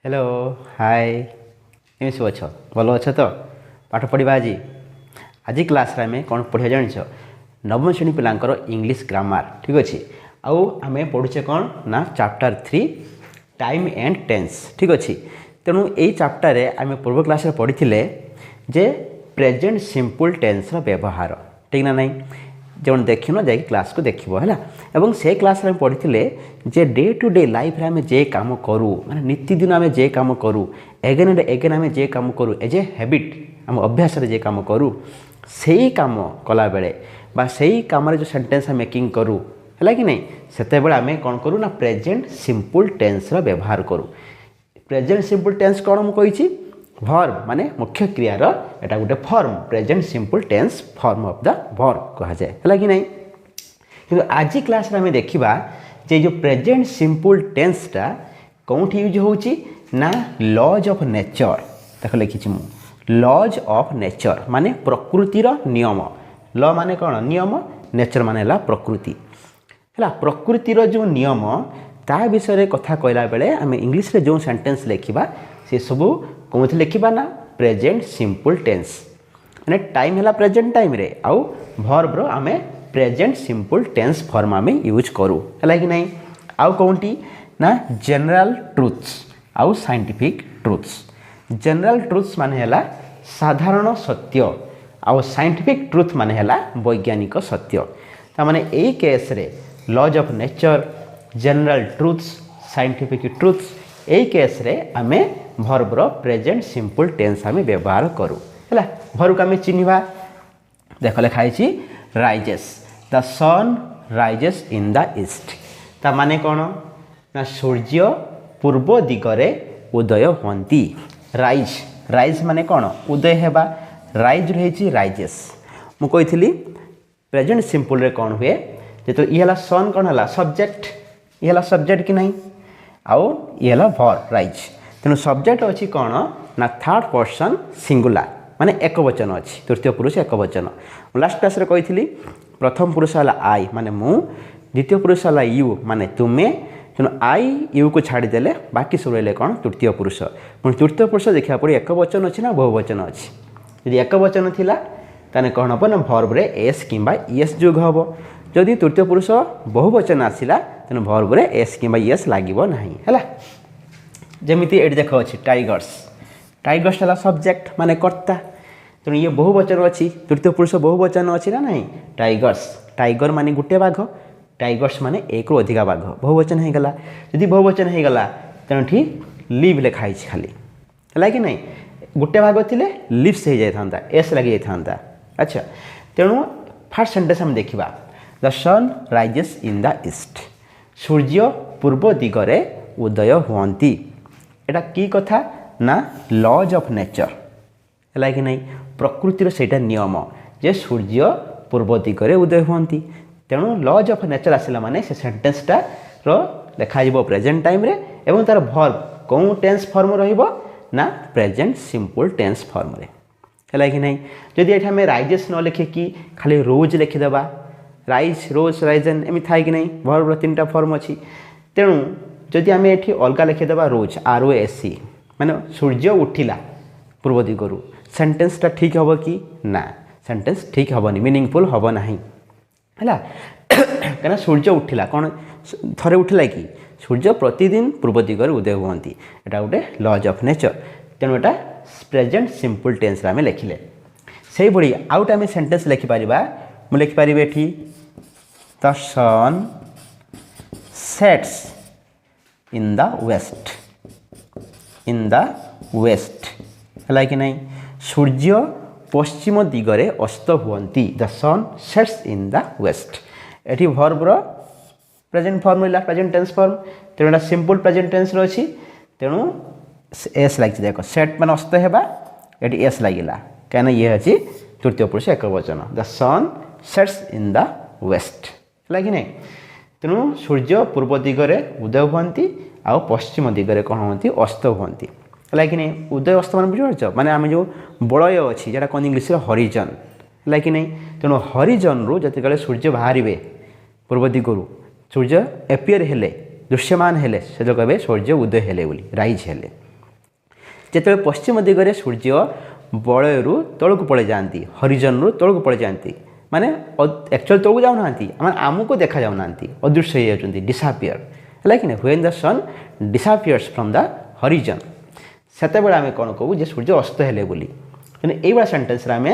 Hello hi M सब अच्छ भल अच्छ तो पाठ पढ़ा आज क्लास आम कौन पढ़ा जान नवम श्रेणी पिलांकर इंग्लिश ग्रामर ठीक अच्छे आउ आम पढ़ुचे कौन ना चैप्टर 3 टाइम एंड टेंस ठीक अच्छे तेणु यही चैप्टर आम पूर्व क्लास पढ़ी जे प्रेजेंट सिंपल टेंस व्यवहार ठीक ना नहीं जो देखन जा क्लास को देखो है एवं से क्लास में पढ़ी जे डे टू डे लाइफ रे आम जे काम करूँ माने नितिदिन आम जे काम करूँ एगेन एंड एगेन आम जे काम करूँ एज ए हैबिट आम अभ्यास जे काम करूँ से ही काम कला बेले बा से ही काम जो सेंटेंस मेकिंग करूँ है कि नहीं सेते बेले आम कौन करूँ ना प्रेजेंट सिंपल टेंस व्यवहार करूँ। प्रेजेंट सिंपल टेंस कौन मुझे वर्ब माने मुख्य क्रियार एटा गोटे form present simple tense form of the verb कहा जाए है कि नहीं किंतु आज क्लास में देखा जे जो प्रेजेंट सिंपल टेंसटा कौन यूज होची ना लॉज ऑफ नेचर देख लिखी मु लॉज ऑफ नेचर माने प्रकृतिर नियम लॉ माने कौन नियम नेचर माने ला प्रकृति है प्रकृतिर जो नियम ता विषय कथा कहला बेले आम इंग्लिश रे जो सेंटेंस लिखा से सब कौन लिखा ना प्रेजेंट सिंपल टेंस माने टाइम है प्रेजेंट टाइम रे आउ वर्ब रो आमे प्रेजेंट सिंपल टेंस फॉर्म आमे यूज करूँ है कि नहीं आउ कौनटी ना जनरल ट्रुथ्स आउ साइंटिफिक ट्रुथ्स जनरल ट्रुथ्स माने है साधारण सत्य आउ साइंटिफिक ट्रुथ माने है वैज्ञानिक सत्य तामाने यही केस रे laws of nature general truths scientific truths यही केस रे आमे वर्ब रो प्रेजेंट सिंपल टेंस आमे व्यवहार करूँ है वर्ब को आमे चिन्हवा देख लिखाई rises the sun rises in the east ता माने कौन ना सूर्य पूर्व दिगरे उदय होती राइज राइज माने कौन उदय हेबा राइज रही राइजेस मु कही प्रेजेंट सिंपल रे कौन हुए तो ये सन कौन है सब्जेक्ट ये सब्जेक्ट कि नहीं आउ ये वर्ब राइज तेणु सब्जेक्ट अच्छी कौन ना थर्ड पर्सन सिंगुलर माने एक वचन अच्छी तृतीय पुरुष एक वचन लास्ट क्लास रे कही प्रथम पुरुष है आई माने मु द्वितीय पुरुष है यू माने तुम्हें तेणु आई यू को छाड़देले बाकी सब रही कौन तृतीय पुरुष पुणी तृतीय पुरुष देखा पड़े एक वचन अच्छी ना बहुवचन अच्छी यदि एक वचन थिला ताने कौन हम ना वर्ब रे एस किंबा ईएस जोग हम जदि तृतीय पुरुष बहुवचन आसला तेणु वर्ब रे एस किंबा ईएस लागिबो नाही हैला जेमिति एट देख अच्छी टाइगर्स टाइगर्स है सब्जेक्ट माने कर्ता तेणु ये बहुवचन अच्छी तृतीय पुरुष बहुवचन अच्छी ना नहीं टाइगर्स टाइगर माने गुटे बाघ टाइगर्स माने एक रु अधिका बाघ बहुवचन हो गला यदि बहुवचन हो गला तेणु ठीक लिव लिखाई खाली है कि नहीं गुटे भाग थिले लिव्स हो जाता एस लगी जाता अच्छा तेणु फास्ट सेंटेंस हम देखा the sun rises in the east सूर्य पूर्व दिगरे उदय हुअन्ति एटा की कथा ना लॉज ऑफ नेचर है कि नहीं प्रकृतिर सेटा नियम जे सूर्य पूर्व दिगरे उदय हुअन्ति तेणु लॉज ऑफ नेचर आसला माने से सेंटेंसटा रो लिखा जिवो प्रेजेंट टाइम रे एवं तार वर्ब कौन टेंस फॉर्म रहिबो ना प्रेजेंट सिंपल टेंस फॉर्म रे है कि नहीं जदि एठा में राइजेस न लिखे कि खाली रोज लिखिदेबा राइज रोज राइजन एमि थाई कि नहीं वर्ब रो तीनटा फॉर्म अच्छी तेणु जदि आम ये अलग लिखिदेबा रोज ROSE माने सूर्य उठिला पूर्व दिगरु सेंटेंसटा ठीक हम कि ना सेंटेंस ठीक हेनी मीनिंगफुल हम ना है कहीं सूर्य उठिला कौन थरे उठिला कि सूर्य प्रतिदिन पूर्व दिगरे उदय हुअन्ति एटा गोटे लॉज ऑफ नेचर तेणु एटा प्रेजेंट सिंपल टेंस आम लिखिले से भाई आउट आम सेंटेंस लिखिपर मुझे लिखिपारि एठी the sun sets in the west है कि नहीं सूर्य पश्चिम दिगरे अस्त हुअन्ति the sun sets in the west एठी वर्ब रो प्रेजेंट फॉर्म रहा प्रेजेंट टेंस फॉर्म तेणु सिंपल प्रेजेंट टेंस अच्छी तेणु एस लगी देख सेट मान अस्त हेबा एटी एस लगिला कहीं ये अच्छी तृतीय पुरुष एक वचन the sun sets in the west है कि नहीं तेणु सूर्य पूर्व दिगरे उदय हुअन्ति आउ पश्चिम दिगरे कौन हुअन्ति अस्त हुअन्ति है कि नहीं उदय अस्त मान बुझिपारछ माने आम जो बलय अच्छी जोटा कौन इंग्लीश हरिजन है कि नहीं तेणु हरिजन रु जिते सूर्य बाहर पूर्व दिगरु सूर्य एपियर हेले दृश्यमान हेले से जो कहे सूर्य उदय हेले बोली राइज हेले ଯେତେବେଳେ ପଶ୍ଚିମ ଦିଗରେ ସୂର୍ଯ୍ୟ ବଳୟରୁ ତଳକୁ ପଳାଇ ଯାଆନ୍ତି, ହରିଜନରୁ ତଳକୁ ପଳାଇ ଯାଆନ୍ତି, ମାନେ ଆକ୍ଚୁଆଲି ତଳକୁ ଯାଉନାହାନ୍ତି, ମାନେ ଆମକୁ ଦେଖାଯାଉନାହାନ୍ତି, ଅଦୃଶ୍ୟ ହେଇଯାଉଛନ୍ତି, ଡିସାପିୟର ହେଲା କି ନା। When the sun ଡିସାପିୟର୍ସ from the ହରିଜନ, ସେତେବେଳେ ଆମେ କ'ଣ କହୁ ଯେ ସୂର୍ଯ୍ୟ ଅସ୍ତ ହେଲେ ବୋଲି। କିନ୍ତୁ ଏଇଭଳିଆ ସେଣ୍ଟେନ୍ସରେ ଆମେ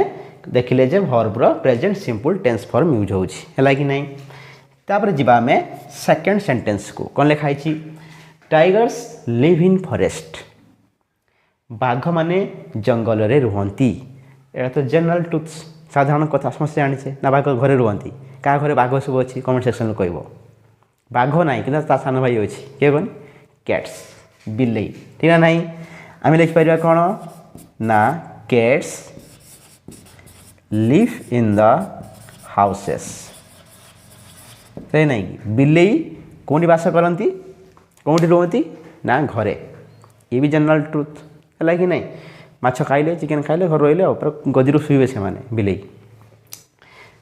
ଦେଖିଲେ ଯେ ଭର୍ବର present simple tense form use ହେଉଛି, ହେଲା କି ନାହିଁ। ତାପରେ ଯିବା ଆମେ ସେକେଣ୍ଡ ସେଣ୍ଟେନ୍ସକୁ। କ'ଣ ଲେଖା ହେଇଛି? ଟାଇଗର୍ସ ଲିଭ୍ ଇନ୍ ଫରେଷ୍ଟ, ବାଘମାନେ ଜଙ୍ଗଲରେ ରୁହନ୍ତି। ଏଇଟା ତ ଜେନେରାଲ ଟ୍ରୁଥ୍, ସାଧାରଣ କଥା, ସମସ୍ତେ ଜାଣିଛେ ନା। ବାଘ ଘରେ ରୁହନ୍ତି, କାହା ଘରେ ବାଘ ସବୁ ଅଛି କମେଣ୍ଟ ସେକ୍ସନରେ କହିବ। ବାଘ ନାହିଁ କିନ୍ତୁ ତା ସାନ ଭାଇ ଅଛି, କିଏ କହନି? କ୍ୟାଟ୍ସ, ବିଲେଇ, ଠିକ୍ ନା ନାହିଁ। ଆମେ ଲେଖିପାରିବା କ'ଣ ନା cats live in the houses, ସେ ନାହିଁ କି ବିଲେଇ କେଉଁଠି ବାସ କରନ୍ତି, କେଉଁଠି ରୁହନ୍ତି ନା ଘରେ। ଇଏ ବି ଜେନେରାଲ ଟ୍ରୁଥ୍, ହେଲା କି ନାହିଁ। ମାଛ ଖାଇଲେ, ଚିକେନ୍ ଖାଇଲେ ଘରେ ରହିଲେ, ଆଉ ପୁରା ଗଦିରୁ ଶୋଇବେ ସେମାନେ ବିଲେଇ।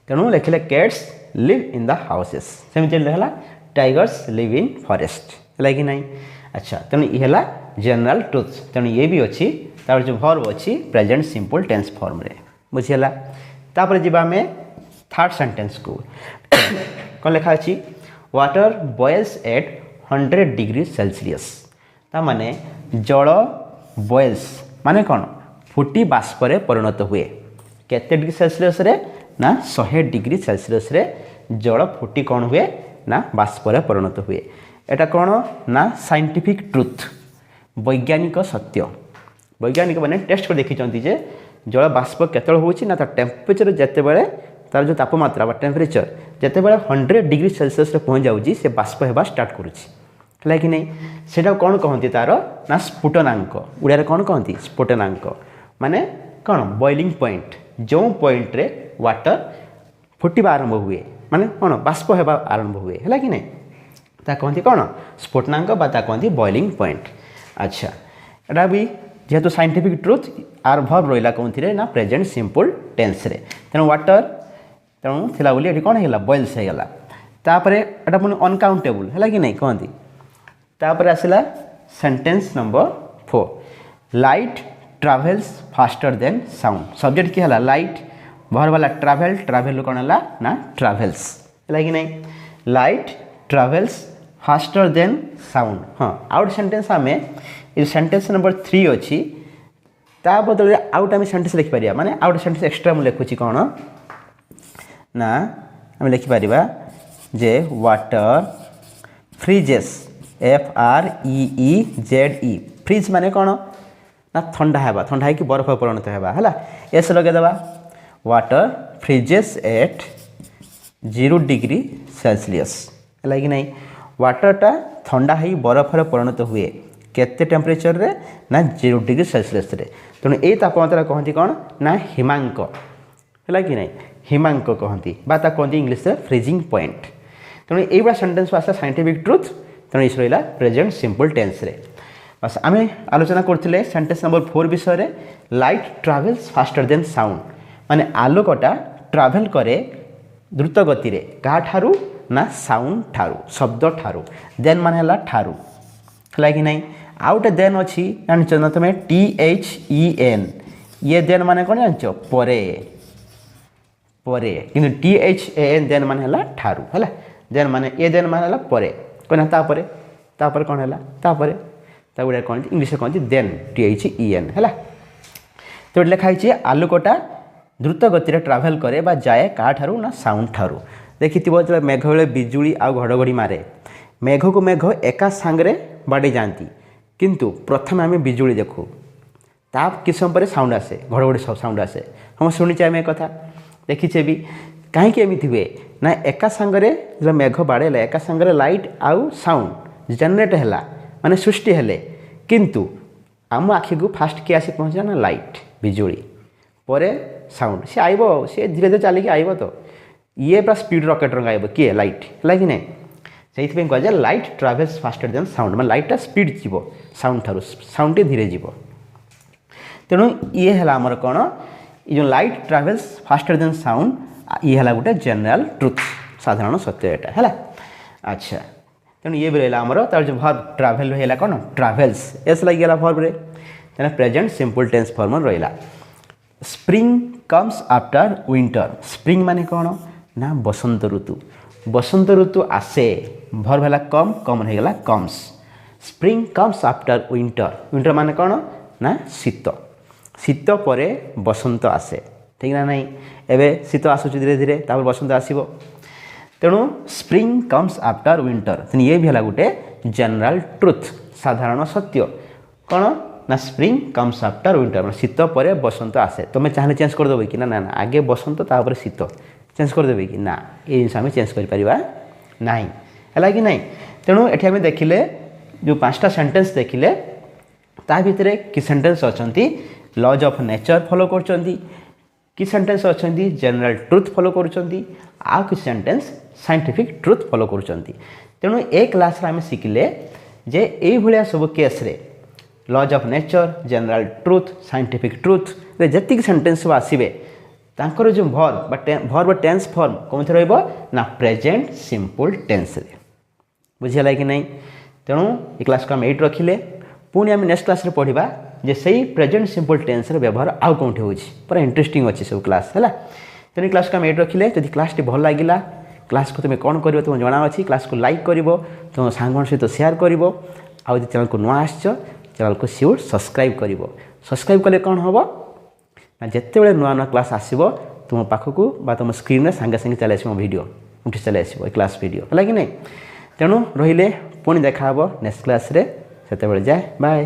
ତେଣୁ ଲେଖିଲେ cats live in the houses, ସେମିତି ହେଲା ଟାଇଗର୍ସ ଲିଭ୍ ଇନ୍ ଫରେଷ୍ଟ, ହେଲା କି ନାହିଁ। ଆଚ୍ଛା, ତେଣୁ ଇଏ ହେଲା ଜେନେରାଲ ଟ୍ରୁଥ୍। ତେଣୁ ଇଏ ବି ଅଛି, ତାପରେ ଯେଉଁ ଭର୍ବ ଅଛି ପ୍ରେଜେଣ୍ଟ ସିମ୍ପଲ୍ ଟେନ୍ସ ଫର୍ମରେ, ବୁଝିହେଲା। ତାପରେ ଯିବା ଆମେ ଥାର୍ଡ଼ ସେଣ୍ଟେନ୍ସକୁ। କ'ଣ ଲେଖା ଅଛି? Water boils at 100 degree Celsius, ତାମାନେ ଜଳ ବଏଲ୍ସ ମାନେ କ'ଣ? ଫୁଟି ବାଷ୍ପରେ ପରିଣତ ହୁଏ। କେତେ ଡିଗ୍ରୀ ସେଲସିୟସ୍ରେ? ନା 100 ଡିଗ୍ରୀ ସେଲସିୟସ୍ରେ ଜଳ ଫୁଟି କ'ଣ ହୁଏ ନା ବାଷ୍ପରେ ପରିଣତ ହୁଏ। ଏଇଟା କ'ଣ ନା ସାଇଣ୍ଟିଫିକ୍ ଟ୍ରୁଥ୍, ବୈଜ୍ଞାନିକ ସତ୍ୟ। ବୈଜ୍ଞାନିକ ମାନେ ଟେଷ୍ଟ କରି ଦେଖିଛନ୍ତି ଯେ ଜଳ ବାଷ୍ପ କେତେବେଳେ ହେଉଛି ନା ତା ଟେମ୍ପରେଚର ଯେତେବେଳେ, ତାର ଯେଉଁ ତାପମାତ୍ରା ବା ଟେମ୍ପରେଚର ଯେତେବେଳେ 100 ଡିଗ୍ରୀ ସେଲସିୟସ୍ରେ ପହଞ୍ଚି ଯାଉଛି, ସେ ବାଷ୍ପ ହେବା ଷ୍ଟାର୍ଟ କରୁଛି, ହେଲା କି ନାହିଁ। ସେଇଟାକୁ କ'ଣ କହନ୍ତି? ତାର ନା ସ୍ଫୁଟନାଙ୍କ, ଓଡ଼ିଆରେ କ'ଣ କହନ୍ତି? ସ୍ଫୁଟନାଙ୍କ ମାନେ କ'ଣ? ବଏଲିଂ ପଏଣ୍ଟ, ଯେଉଁ ପଏଣ୍ଟରେ ୱାଟର ଫୁଟିବା ଆରମ୍ଭ ହୁଏ, ମାନେ କ'ଣ ବାଷ୍ପ ହେବା ଆରମ୍ଭ ହୁଏ, ହେଲା କି ନାହିଁ। ତା କହନ୍ତି କ'ଣ? ସ୍ଫୁଟନାଙ୍କ ବା ତା କହନ୍ତି ବଏଲିଂ ପଏଣ୍ଟ। ଆଚ୍ଛା, ଏଇଟା ବି ଯେହେତୁ ସାଇଣ୍ଟିଫିକ୍ ଟ୍ରୁଥ୍, ଆର୍ ଭର୍ବ ରହିଲା କେଉଁଥିରେ ନା ପ୍ରେଜେଣ୍ଟ ସିମ୍ପଲ୍ ଟେନ୍ସରେ। ତେଣୁ ୱାଟର ତେଣୁ ଥିଲା ବୋଲି ଏଠି କ'ଣ ହେଇଗଲା? ବଏଲ୍ସ ହେଇଗଲା। ତାପରେ ଏଇଟା ପୁଣି ଅନକାଉଣ୍ଟେବୁଲ୍, ହେଲା କି ନାହିଁ କହନ୍ତି। ତାପରେ ଆସିଲା sentence number 4, light travels faster than sound. Subject କିଏ ହେଲା? ଲାଇଟ୍, ଭର୍ବ ହେଲା ଟ୍ରାଭେଲ୍, ଟ୍ରାଭେଲ୍ କ'ଣ ହେଲା ନା ଟ୍ରାଭେଲ୍ସ, ହେଲା କି ନାହିଁ। Light travels faster than sound. ହଁ, ଆଉ ଗୋଟେ ସେଣ୍ଟେନ୍ସ ଆମେ ଏ ସେଣ୍ଟେନ୍ସ ନମ୍ବର 3 ଅଛି, ତା ବଦଳରେ ଆଉ ଗୋଟେ ଆମେ ସେଣ୍ଟେନ୍ସ ଲେଖିପାରିବା। ମାନେ ଆଉ ଗୋଟେ ସେଣ୍ଟେନ୍ସ ଏକ୍ସଟ୍ରା ମୁଁ ଲେଖୁଛି କ'ଣ ନା ଆମେ ଲେଖିପାରିବା ଯେ ୱାଟର ଫ୍ରିଜେସ୍, FREEZE, ଫ୍ରିଜ୍ ମାନେ କ'ଣ ନା ଥଣ୍ଡା ହେବା, ଥଣ୍ଡା ହେଇକି ବରଫ ପରିଣତ ହେବା, ହେଲା। ଏସ୍ ଲଗେଇଦେବା। Water freezes at 0 degree Celsius, ହେଲା କି ନାହିଁ। ୱାଟରଟା ଥଣ୍ଡା ହେଇ ବରଫରେ ପରିଣତ ହୁଏ କେତେ ଟେମ୍ପରେଚରରେ ନା 0 ଡିଗ୍ରୀ ସେଲସିୟସ୍ରେ। ତେଣୁ ଏଇ ତାପମାତ୍ରା କହନ୍ତି କ'ଣ ନା ହିମାଙ୍କ, ହେଲା କି ନାହିଁ। ହିମାଙ୍କ କହନ୍ତି ବା ତା କହନ୍ତି ଇଂଲିଶରେ ଫ୍ରିଜିଂ ପଏଣ୍ଟ। ତେଣୁ ଏଇଭଳିଆ ସେଣ୍ଟେନ୍ସ ଆସିଲା ସାଇଣ୍ଟିଫିକ୍ ଟ୍ରୁଥ୍। ତେଣୁ ଇସ୍ ରହିଲା ପ୍ରେଜେଣ୍ଟ ସିମ୍ପଲ୍ ଟେନ୍ସରେ। ବାସ୍ ଆମେ ଆଲୋଚନା କରୁଥିଲେ ସେଣ୍ଟେନ୍ସ ନମ୍ବର 4 ବିଷୟରେ। Light travels faster than sound, ମାନେ ଆଲୋକଟା ଟ୍ରାଭେଲ୍ କରେ ଦ୍ରୁତ ଗତିରେ କାହାଠାରୁ ନା ସାଉଣ୍ଡ ଠାରୁ, ଶବ୍ଦ ଠାରୁ। ଦେନ୍ ମାନେ ହେଲା ଠାରୁ, ହେଲା କି ନାହିଁ। ଆଉ ଗୋଟେ ଦେନ୍ ଅଛି ଜାଣିଛ ନା ତୁମେ? THEN, ଇଏ ଦେନ୍ ମାନେ କ'ଣ ଜାଣିଛ? ପରେ, ପରେ। କିନ୍ତୁ THAN ଦେନ୍ ମାନେ ହେଲା ଠାରୁ, ହେଲା। ଦେନ୍ ମାନେ ଏ ଦେନ୍ ମାନେ ହେଲା ପରେ, କ'ଣ ତାପରେ, ତାପରେ କ'ଣ ହେଲା? ତାପରେ ତା ଗୁଡ଼ା କହନ୍ତି ଇଂଲିଶରେ କହନ୍ତି ଦେନ୍, THEN, ହେଲା। ତ ଏଠି ଲେଖା ହେଇଛି ଆଲୋକଟା ଦ୍ରୁତ ଗତିରେ ଟ୍ରାଭେଲ୍ କରେ ବା ଯାଏ କାହାଠାରୁ ନା ସାଉଣ୍ଡ ଠାରୁ। ଦେଖିଥିବ ଯେତେବେଳେ ମେଘ ବେଳେ ବିଜୁଳି ଆଉ ଘଡ଼ଘଡ଼ି ମାରେ, ମେଘକୁ ମେଘ ଏକା ସାଙ୍ଗରେ ବାଡ଼େଇ ଯାଆନ୍ତି, କିନ୍ତୁ ପ୍ରଥମେ ଆମେ ବିଜୁଳି ଦେଖୁ, ତା କିଛି ସମୟ ପରେ ସାଉଣ୍ଡ ଆସେ, ଘଡ଼ଘଡ଼ି ସାଉଣ୍ଡ ଆସେ। ହଁ ଶୁଣିଛେ ଆମେ ଏ କଥା, ଦେଖିଛେ ବି। କାହିଁକି ଏମିତି ହୁଏ ନା ଏକା ସାଙ୍ଗରେ ଯେତେବେଳେ ମେଘ ବାଡ଼େଇଲା, ଏକା ସାଙ୍ଗରେ ଲାଇଟ୍ ଆଉ ସାଉଣ୍ଡ ଜେନେରେଟ୍ ହେଲା, ମାନେ ସୃଷ୍ଟି ହେଲେ, କିନ୍ତୁ ଆମ ଆଖିକୁ ଫାଷ୍ଟ କିଏ ଆସି ପହଞ୍ଚିଲା ନା ଲାଇଟ୍, ବିଜୁଳି, ପରେ ସାଉଣ୍ଡ। ସେ ଆଇବ, ସେ ଧୀରେ ଧୀରେ ଚାଲିକି ଆଇବ। ତ ଇଏ ପୁରା ସ୍ପିଡ୍ ରକେଟ୍ ରଙ୍ଗ ଆଇବ, କିଏ? ଲାଇଟ୍, ହେଲା କି ନାହିଁ। ସେଇଥିପାଇଁ କୁହାଯାଏ light travels faster than sound, ମାନେ ଲାଇଟ୍ଟା ସ୍ପିଡ୍ ଯିବ ସାଉଣ୍ଡ ଠାରୁ, ସାଉଣ୍ଡଟି ଧୀରେ ଯିବ। ତେଣୁ ଇଏ ହେଲା ଆମର କ'ଣ? ଏ ଯେଉଁ light travels faster than sound, ଇଏ ହେଲା ଗୋଟେ ଜେନେରାଲ ଟ୍ରୁଥ୍, ସାଧାରଣ ସତ୍ୟ ଏଇଟା, ହେଲା। ଆଚ୍ଛା, ତେଣୁ ଇଏ ବି ରହିଲା ଆମର। ତାର ଯେଉଁ ଭର୍ବ ଟ୍ରାଭେଲ୍ ହେଲା କ'ଣ? ଟ୍ରାଭେଲ୍ସ, ଏସ୍ ଲାଗିଗଲା ଭର୍ବରେ। तेना प्रेजेंट सिंपल टेंस फॉर्म रहिला spring comes after winter spring माने कौन ना बसंत ऋतु आसे भर भेला कम कम हो गला comes spring comes after winter माने कौन ना शीत परे बसंत आसे ठीक ना नहीं एबे शीत आसुच धीरे धीरे तापर बसंत आसीबो तेणु स्प्रिंग कम्स आफ्टर विंटर तेन ये भी है गोटे जनरल ट्रुथ साधारण सत्य कौन ना स्प्रिंग कम्स आफ्टर विंटर शीत पर बसंत आसे तुम चाहे चेंज करदेव कि ना ना आगे बसंत तापर शीत चेंज करदेवे कि ना ये जिन आम चेंज कर कि नहीं तेणु ये आम देखिले जो 5टा सेंटेंस देखिले ता भितर कि सेंटेंस अच्छी लॉज ऑफ नेचर फॉलो कर कि सेंटेंस अच्छी जनरल ट्रुथ फॉलो कर कि सेंटेंस साइंटिफिक ट्रुथ फॉलो कर तेणु ए क्लास आम शिखिले जे ये सब केस रे laws of nature general truth scientific truth रे जति सेंटेंस सब आसवे तांकर जो भर टेंस फॉर्म कौन रहिबो ना प्रेजेंट सिंपल टेंस रे बुझिला कि नहीं तेणु ये क्लास को आम एट रखिले पुणी आम नेक्स्ट क्लास रे पढ़िबा जे सही प्रेजेंट सिंपल टेंस रे व्यवहार आउ कौन होची पूरा इंटरेस्टिंग अच्छी सब क्लास है तेणु क्लास को आम एट रखिले जब क्लास टी भल लगिला क्लास को तुम्हें कौन कर तुम जना अच्छी क्लास को लाइक कर तुम सांग सहित शेयर कर आउ चैनल को नुआ आस चैनल को सियोर सब्सक्राइब कले कौन हम ना जिते बड़े नुआ नुआ क्लास आसो तुम पाखक तुम स्क्रीन में सांगे सांगे चले आस वीडियो उठी चले आस क्लास वीडियो है कि नहीं तेणु रहिले पुणी देखा नेक्स्ट क्लास रे सेते बेले जाए बाय।